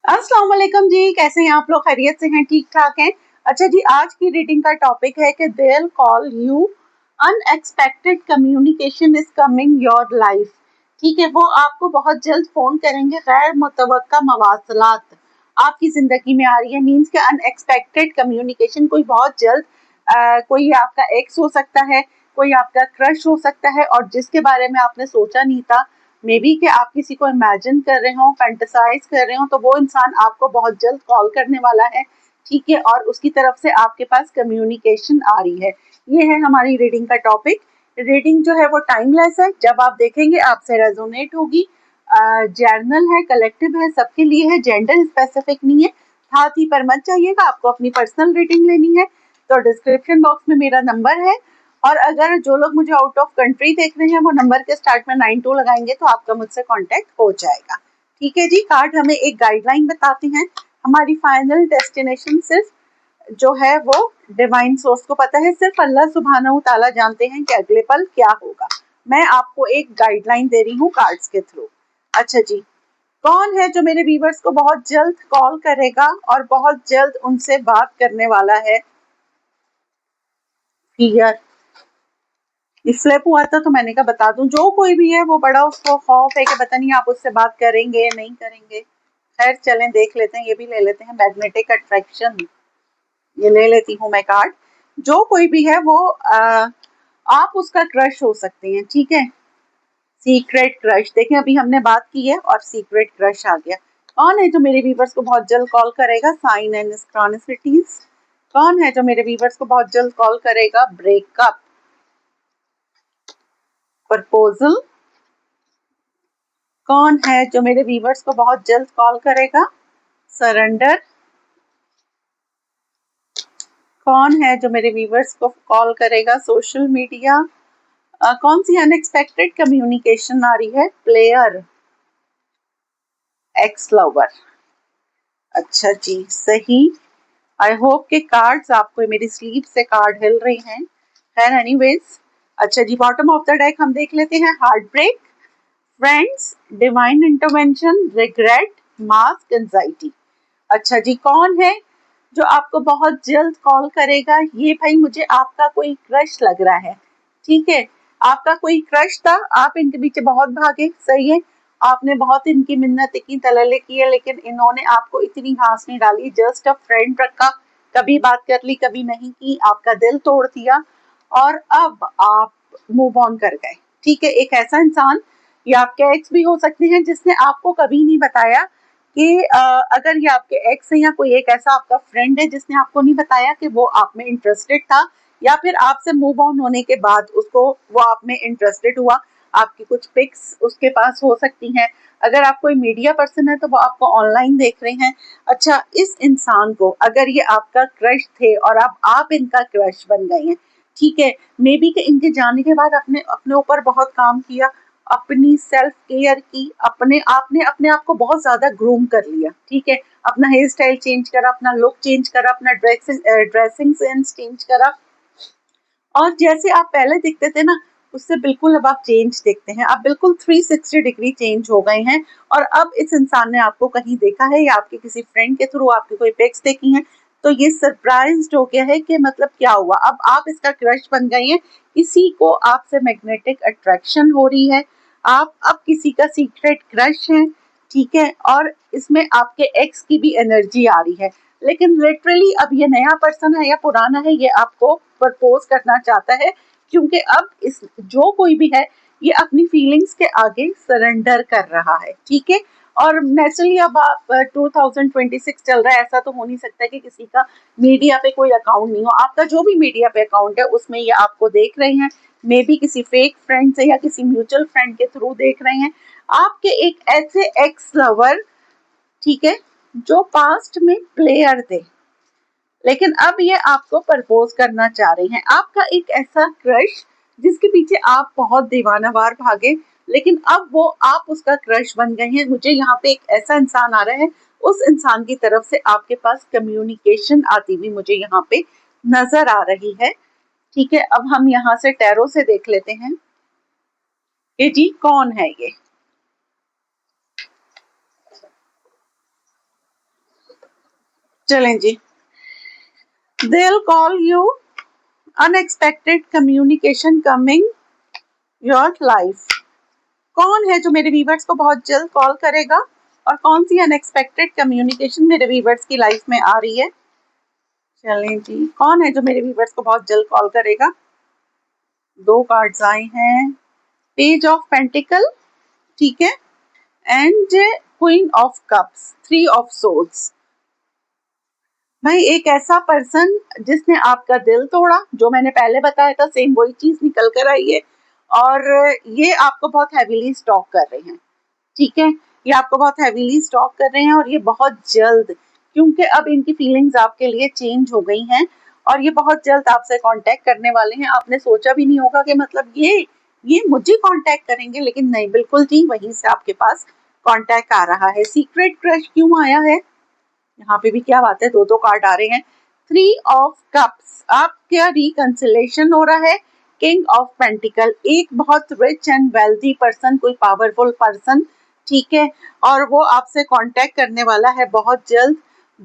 अस्सलाम वालेकुम जी, कैसे हैं आप लोग? खैरियत से हैं? ठीक ठाक हैं? अच्छा जी, आज की रीडिंग का टॉपिक है कि they'll call you unexpected communication is coming your life. ठीक है, वो आपको बहुत जल्द फोन करेंगे। गैर मुतवक्का मवासलात आपकी जिंदगी में आ रही है। मीन्स के अनएक्सपेक्टेड कम्युनिकेशन कोई बहुत जल्द कोई आपका एक्स हो सकता है, कोई आपका क्रश हो सकता है, और जिसके बारे में आपने सोचा नहीं था। मे बी कि आप किसी को इमेजिन कर रहे हो, फैंटेसाइज कर रहे हो, तो वो इंसान आपको बहुत जल्द कॉल करने वाला है। ठीक है, और उसकी तरफ से आपके पास कम्युनिकेशन आ रही है। ये है हमारी रीडिंग का टॉपिक। रीडिंग जो है वो टाइमलेस है, जब आप देखेंगे आपसे रेजोनेट होगी। जर्नल है, कलेक्टिव है, सबके लिए है, जेंडर स्पेसिफिक नहीं है। हाथ ही पर मत जाइएगा, आपको अपनी पर्सनल रीडिंग लेनी है तो डिस्क्रिप्शन बॉक्स में मेरा नंबर है। और अगर जो लोग मुझे आउट ऑफ कंट्री देख रहे हैं वो नंबर के स्टार्ट में 92 लगाएंगे तो आपका मुझसे कांटेक्ट हो जाएगा। ठीक है जी, कार्ड हमें एक गाइडलाइन बताते हैं। हमारी फाइनल डेस्टिनेशन सिर्फ जो है वो डिवाइन सोर्स को पता है, सिर्फ अल्लाह सुब्हानहू ताला जानते हैं कि अगले पल क्या होगा। मैं आपको एक गाइडलाइन दे रही हूँ कार्ड्स के थ्रू। अच्छा जी, कौन है जो मेरे व्यूवर्स को बहुत जल्द कॉल करेगा और बहुत जल्द उनसे बात करने वाला है? फियर फ्लिप हुआ था तो मैंने कहा बता दूं, जो कोई भी है वो बड़ा उसको खौफ है कि पता नहीं आप उससे बात करेंगे या नहीं करेंगे। खैर चलें देख लेते हैं, ये भी ले लेते हैं। मैग्नेटिक अट्रैक्शन, ये ले लेती हूँ मैं कार्ड। जो कोई भी है वो आप उसका क्रश हो सकते हैं। ठीक है, सीक्रेट क्रश। देखें अभी हमने बात की है और सीक्रेट क्रश आ गया। कौन है जो मेरे व्यूवर्स को बहुत जल्द कॉल करेगा? Sign and synchronicities. कौन है जो मेरे व्यूवर्स को बहुत जल्द कॉल करेगा? Breakup, proposal. कौन है जो मेरे व्यूवर्स को बहुत जल्द कॉल करेगा? सरेंडर। कौन है जो मेरे व्यूवर्स को कॉल करेगा? Social media. कौन सी अनएक्सपेक्टेड कम्युनिकेशन आ रही है? Player, x lover. अच्छा जी, सही। आई होप के कार्ड्स आपको, मेरी स्लीव से कार्ड हिल रही हैं। खैर एनीवेज, अच्छा जी, बॉटम ऑफ द डेक हम देख लेते हैं। Heartbreak, friends, divine intervention, regret, mask, anxiety. अच्छा जी, कौन है जो आपको बहुत जल्द कॉल करेगा? ये भाई मुझे आपका कोई क्रश लग रहा है। ठीक है, आपका कोई क्रश था, आप इनके पीछे बहुत भागे। सही है, आपने बहुत इनकी मिन्नत की, तलल्ले किए, लेकिन इन्होंने आपको इतनी घास नहीं डाली। जस्ट अ फ्रेंड रखा, कभी बात कर ली कभी नहीं की, आपका दिल तोड़ दिया और अब आप मूव ऑन कर गए। ठीक है, एक ऐसा इंसान, या आपके एक्स भी हो सकते हैं, जिसने आपको कभी नहीं बताया कि अगर ये आपके एक्स है या कोई एक ऐसा आपका फ्रेंड है जिसने आपको नहीं बताया कि वो आप में इंटरेस्टेड था, या फिर आपसे मूव ऑन होने के बाद उसको वो आप में इंटरेस्टेड हुआ। आपकी कुछ पिक्स उसके पास हो सकती हैं। अगर आप कोई मीडिया पर्सन है तो वो आपको ऑनलाइन देख रहे हैं। अच्छा, इस इंसान को अगर ये आपका क्रश थे और अब आप इनका क्रश बन गए हैं। ठीक है, मे बी कि इनके जाने के बाद अपने अपने ऊपर बहुत काम किया, अपनी सेल्फ केयर की, अपने आपने अपने आप को बहुत ज्यादा ग्रूम कर लिया। ठीक है, अपना हेयर स्टाइल चेंज करा, अपना लुक चेंज करा, अपना ड्रेसिंग सेंस चेंज करा, और जैसे आप पहले दिखते थे ना, उससे बिल्कुल अब आप चेंज दिखते हैं। आप बिल्कुल 360 डिग्री चेंज हो गए हैं। और अब इस इंसान ने आपको कहीं देखा है या आपके किसी फ्रेंड के थ्रू आपकी कोई पिक्स देखी हैं, तो ये सरप्राइज्ड हो गया है कि मतलब क्या हुआ। अब आप इसका क्रश बन गए हैं, किसी को आपसे मैग्नेटिक अट्रैक्शन हो रही है, आप अब किसी का सीक्रेट क्रश है। ठीक है, और इसमें आपके एक्स की भी एनर्जी आ रही है। लेकिन लिटरली अब ये नया पर्सन है या पुराना है, ये आपको प्रपोज करना चाहता है, क्योंकि अब इस जो कोई भी है ये अपनी फीलिंग्स के आगे सरेंडर कर रहा है। ठीक है, और नेचुरली अब आप 2026 चल रहा है, ऐसा तो हो नहीं सकता कि किसी का मीडिया पे कोई अकाउंट नहीं हो। आपका जो भी मीडिया पे अकाउंट है उसमें ये आपको देख रहे हैं। मे बी किसी फेक फ्रेंड से या किसी म्यूचुअल फ्रेंड के थ्रू देख रहे हैं। आपके एक ऐसे एक्स लवर, ठीक है, जो पास्ट में प्लेयर थे, लेकिन अब ये आपको प्रपोज करना चाह रहे हैं। आपका एक ऐसा क्रश जिसके पीछे आप बहुत दीवानावार भागे, लेकिन अब वो आप उसका क्रश बन गए हैं। मुझे यहाँ पे एक ऐसा इंसान आ रहा है, उस इंसान की तरफ से आपके पास कम्युनिकेशन आती हुई मुझे यहाँ पे नजर आ रही है। ठीक है, अब हम यहाँ से टैरो से देख लेते हैं कि जी कौन है ये। चलें जी, they'll call you, unexpected communication coming your life। कौन है जो मेरे व्यूवर्स को बहुत जल्द कॉल करेगा और कौन सी अनएक्सपेक्टेड कम्युनिकेशन मेरे व्यूवर्स की लाइफ में आ रही है? चलें जी, कौन है जो मेरे व्यूवर्स को बहुत जल्द कॉल करेगा? दो कार्ड्स आए हैं, पेज ऑफ पेंटिकल, ठीक है, and queen of cups, three of swords. भाई एक ऐसा पर्सन जिसने आपका दिल तोड़ा, जो मैंने पहले बताया था सेम वही चीज निकल कर आई है, और ये आपको बहुत हैवीली स्टॉक कर रहे हैं, ठीक है, ये आपको बहुत हैवीली स्टॉक कर रहे हैं और ये बहुत जल्द, क्योंकि अब इनकी फीलिंग्स आपके लिए चेंज हो गई हैं और ये बहुत जल्द आपसे कांटेक्ट करने वाले हैं। आपने सोचा भी नहीं होगा कि मतलब ये मुझे कांटेक्ट करेंगे, लेकिन नहीं, बिल्कुल जी, वहीं से आपके पास कांटेक्ट आ रहा है। सीक्रेट क्रश क्यों आया है? यहाँ पे भी क्या बात है, दो दो कार्ड आ रहे हैं। थ्री ऑफ कप्स, आपका रिकंसिलेशन हो रहा है। किंग ऑफ पेंटिकल, एक बहुत रिच एंड वेल्दी पर्सन, कोई पावरफुल पर्सन, ठीक है, और वो आपसे कांटेक्ट करने वाला है बहुत जल्द।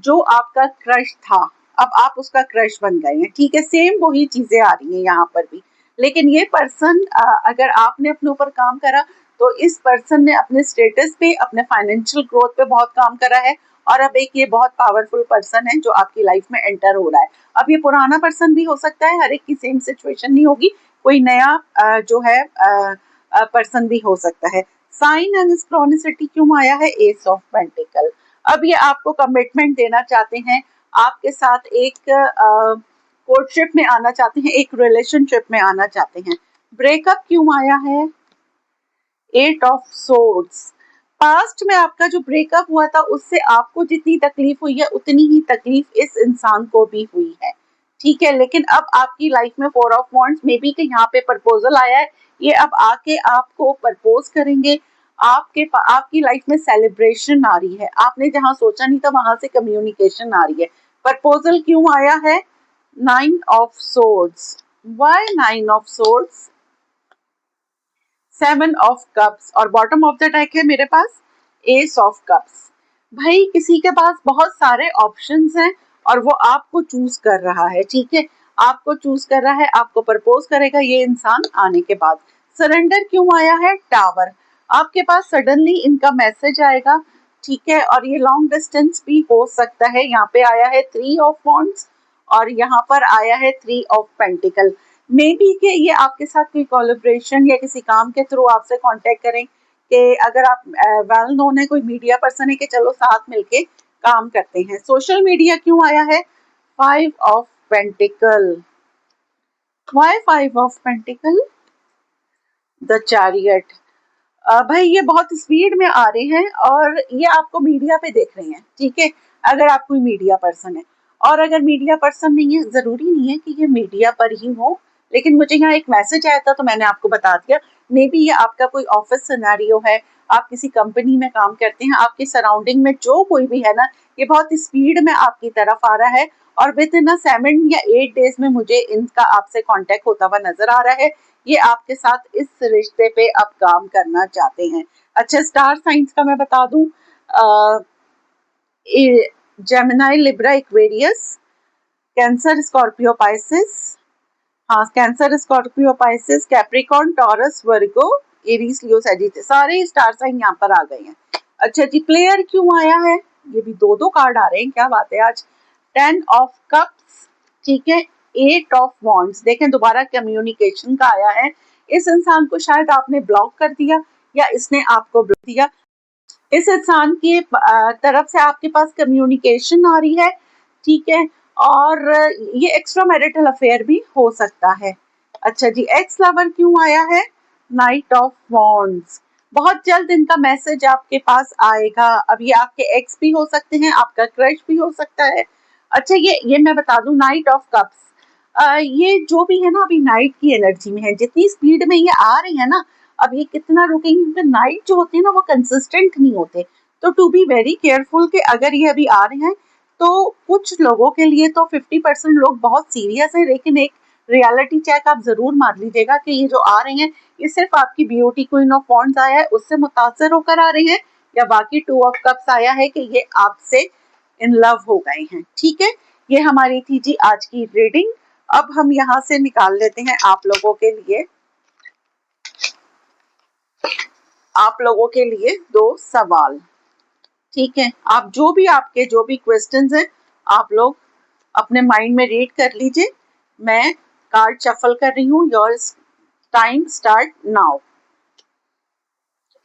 जो आपका क्रश था, अब आप उसका क्रश बन गए हैं, ठीक है, सेम वही चीजें आ रही हैं यहाँ पर भी। लेकिन ये पर्सन, अगर आपने अपने ऊपर काम करा तो इस पर्सन ने अपने स्टेटस पे, अपने फाइनेंशियल ग्रोथ पे बहुत काम करा है, और अब एक ये बहुत पावरफुल पर्सन है जो आपकी लाइफ में एंटर हो रहा है। अब ये पुराना पर्सन भी हो सकता है, हर एक की सेम सिचुएशन नहीं होगी, कोई नया जो है पर्सन भी हो सकता है। साइन एंड स्क्रोनिसिटी क्यों आया है? S of pentacle. अब ये आपको कमिटमेंट देना चाहते हैं, आपके साथ एक कोर्टशिप में आना चाहते हैं, एक रिलेशनशिप में आना चाहते हैं। ब्रेकअप क्यों आया है? Eight of swords. पास्ट में आपका जो ब्रेकअप हुआ था उससे आपको जितनी तकलीफ हुई है उतनी ही तकलीफ इस इंसान को भी हुई है, ठीक है, लेकिन अब आपकी लाइफ में four of wands, may be कि यहाँ पे प्रपोजल आया है, ये अब आके आपको प्रपोज करेंगे। आपकी लाइफ में सेलिब्रेशन आ रही है, आपने जहाँ सोचा नहीं था वहां से कम्युनिकेशन आ रही है। प्रपोजल क्यों आया है? Nine of swords. Why nine of swords? Seven of cups, और बॉटम ऑफ द डेक है मेरे पास एस ऑफ कप्स। भाई किसी के पास बहुत सारे ऑप्शंस हैं और वो आपको चूज कर रहा है, ठीक है, आपको चूज कर रहा है, आपको प्रपोज करेगा ये इंसान आने के बाद। सरेंडर क्यों आया है? टावर। आपके पास सडनली इनका मैसेज आएगा, ठीक है, और ये लॉन्ग डिस्टेंस भी हो सकता है। यहाँ पे आया है थ्री ऑफ वॉन्ड्स और यहाँ पर आया है three of pentacle. May be कि ये आपके साथ कोई कोलैबोरेशन या किसी काम के थ्रू आपसे कांटेक्ट करें, कि अगर आप वेल नोन है, कोई मीडिया पर्सन है, कि चलो साथ मिलके काम करते हैं। सोशल मीडिया क्यों आया है? Five of pentacle. Why five of pentacle? The chariot. भाई ये बहुत स्पीड में आ रहे हैं और ये आपको मीडिया पे देख रहे हैं, ठीक है, अगर आप कोई मीडिया पर्सन है, और अगर मीडिया पर्सन नहीं है, जरूरी नहीं है कि ये मीडिया पर ही हो, लेकिन मुझे यहाँ एक मैसेज आया था तो मैंने आपको बता दिया। मे बी ये आपका कोई ऑफिस सिनेरियो है, आप किसी कंपनी में काम करते हैं, आपकी सराउंडिंग में जो कोई भी है ना, ये बहुत स्पीड में आपकी तरफ आ रहा है और विद इन 7 या 8 डेज में मुझे इनका आपसे कॉन्टेक्ट होता हुआ नजर आ रहा है। ये आपके साथ इस रिश्ते पे अब काम करना चाहते हैं। अच्छा, स्टार साइंस का मैं बता दूं, Gemini, Libra, Aquarius, Cancer, Scorpio, Pisces, हाँ, Cancer, Scorpio, Pisces, Capricorn, Taurus, Virgo, Aries, Leo, Sagittarius, सारे स्टार साइन यहाँ पर आ गए हैं। अच्छा जी, प्लेयर क्यों आया है? ये भी दो दो कार्ड आ रहे हैं, क्या बात है आज। टेन ऑफ कप्स, ठीक है, एट ऑफ वॉन्ड्स। देखें दोबारा कम्युनिकेशन का आया है। इस इंसान को शायद आपने ब्लॉक कर दिया या इसने आपको ब्लॉक दिया। इस इंसान की तरफ से आपके पास कम्युनिकेशन आ रही है, ठीक है, और ये एक्स्ट्रा मैरिटल अफेयर भी हो सकता है। अच्छा जी, एक्स लवर क्यों आया है? Night of wands. बहुत जल्द इनका मैसेज आपके पास आएगा। अब ये आपके एक्स भी हो सकते हैं, आपका क्रश भी हो सकता है। अच्छा, ये मैं बता दूं, नाइट ऑफ कप्स, ये जो भी है ना अभी नाइट की एनर्जी में है, जितनी स्पीड में ये आ रही है ना, अब ये कितना रुकेंगे, क्योंकि नाइट जो होते हैं ना वो कंसिस्टेंट नहीं होते। तो टू बी वेरी केयरफुल कि अगर ये अभी आ रहे हैं तो कुछ लोगों के लिए तो 50% लोग बहुत सीरियस है, लेकिन एक रियलिटी चेक आप जरूर मार लीजिएगा कि ये जो आ रहे हैं ये सिर्फ आपकी ब्यूटी क्वीन ऑफ वॉन्ड्स आया है उससे मुतासर होकर आ रहे हैं, या बाकी टू ऑफ कप्स आया है कि ये आपसे इन लव हो गए हैं। ठीक है, ये हमारी थी जी आज की रीडिंग। अब हम यहाँ से निकाल लेते हैं आप लोगों के लिए 2 सवाल। ठीक है, आप आपके जो भी क्वेश्चंस हैं आप लोग अपने माइंड में रीड कर लीजिए। मैं कार्ड शफल कर रही हूँ। Your time start now.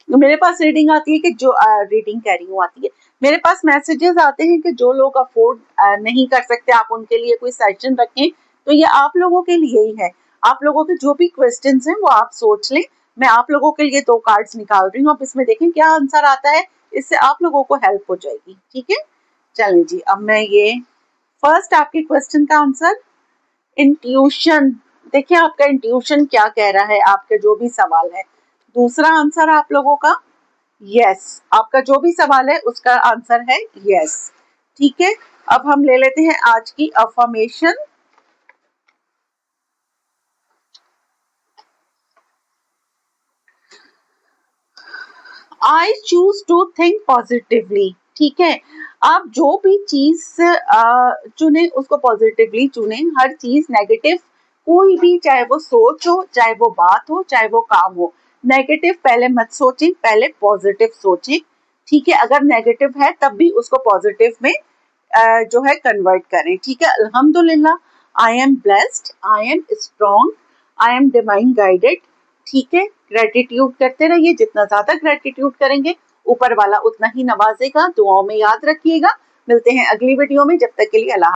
मेरे पास रीडिंग आती है कि जो रीडिंग कह रही हूँ आती है, मेरे पास मैसेजेस आते हैं कि जो लोग अफोर्ड नहीं कर सकते आप उनके लिए कोई सेशन रखें, तो ये आप लोगों के लिए ही है। आप लोगों के जो भी क्वेश्चंस हैं वो आप सोच लें। मैं आप लोगों के लिए 2 कार्ड्स निकाल रही हूँ, अब इसमें देखें क्या आंसर आता है, इससे आप लोगों को हेल्प हो जाएगी। ठीक है, चलें जी, अब मैं ये फर्स्ट आपके क्वेश्चन का आंसर इंट्यूशन। देखिए आपका इंट्यूशन क्या कह रहा है, आपके जो भी सवाल है। दूसरा आंसर आप लोगों का यस, आपका जो भी सवाल है उसका आंसर है यस। ठीक है, अब हम ले लेते हैं आज की affirmation. I choose to think positively. ठीक है, आप जो भी चीज चुने उसको पॉजिटिवली चुने। हर चीज नेगेटिव कोई भी, चाहे वो सोच हो, चाहे वो बात हो, चाहे वो काम हो, नेगेटिव पहले मत सोचें, पहले पॉजिटिव सोचें। ठीक है, अगर नेगेटिव है तब भी उसको पॉजिटिव में जो है कन्वर्ट करें। ठीक है, अल्हम्दुलिल्लाह I am blessed, I am strong, I am divine guided. ठीक है, ग्रेटिट्यूड करते रहिए, जितना ज्यादा ग्रेटिट्यूड करेंगे ऊपर वाला उतना ही नवाजेगा। दुआओं में याद रखिएगा। मिलते हैं अगली वीडियो में, जब तक के लिए अल्लाह।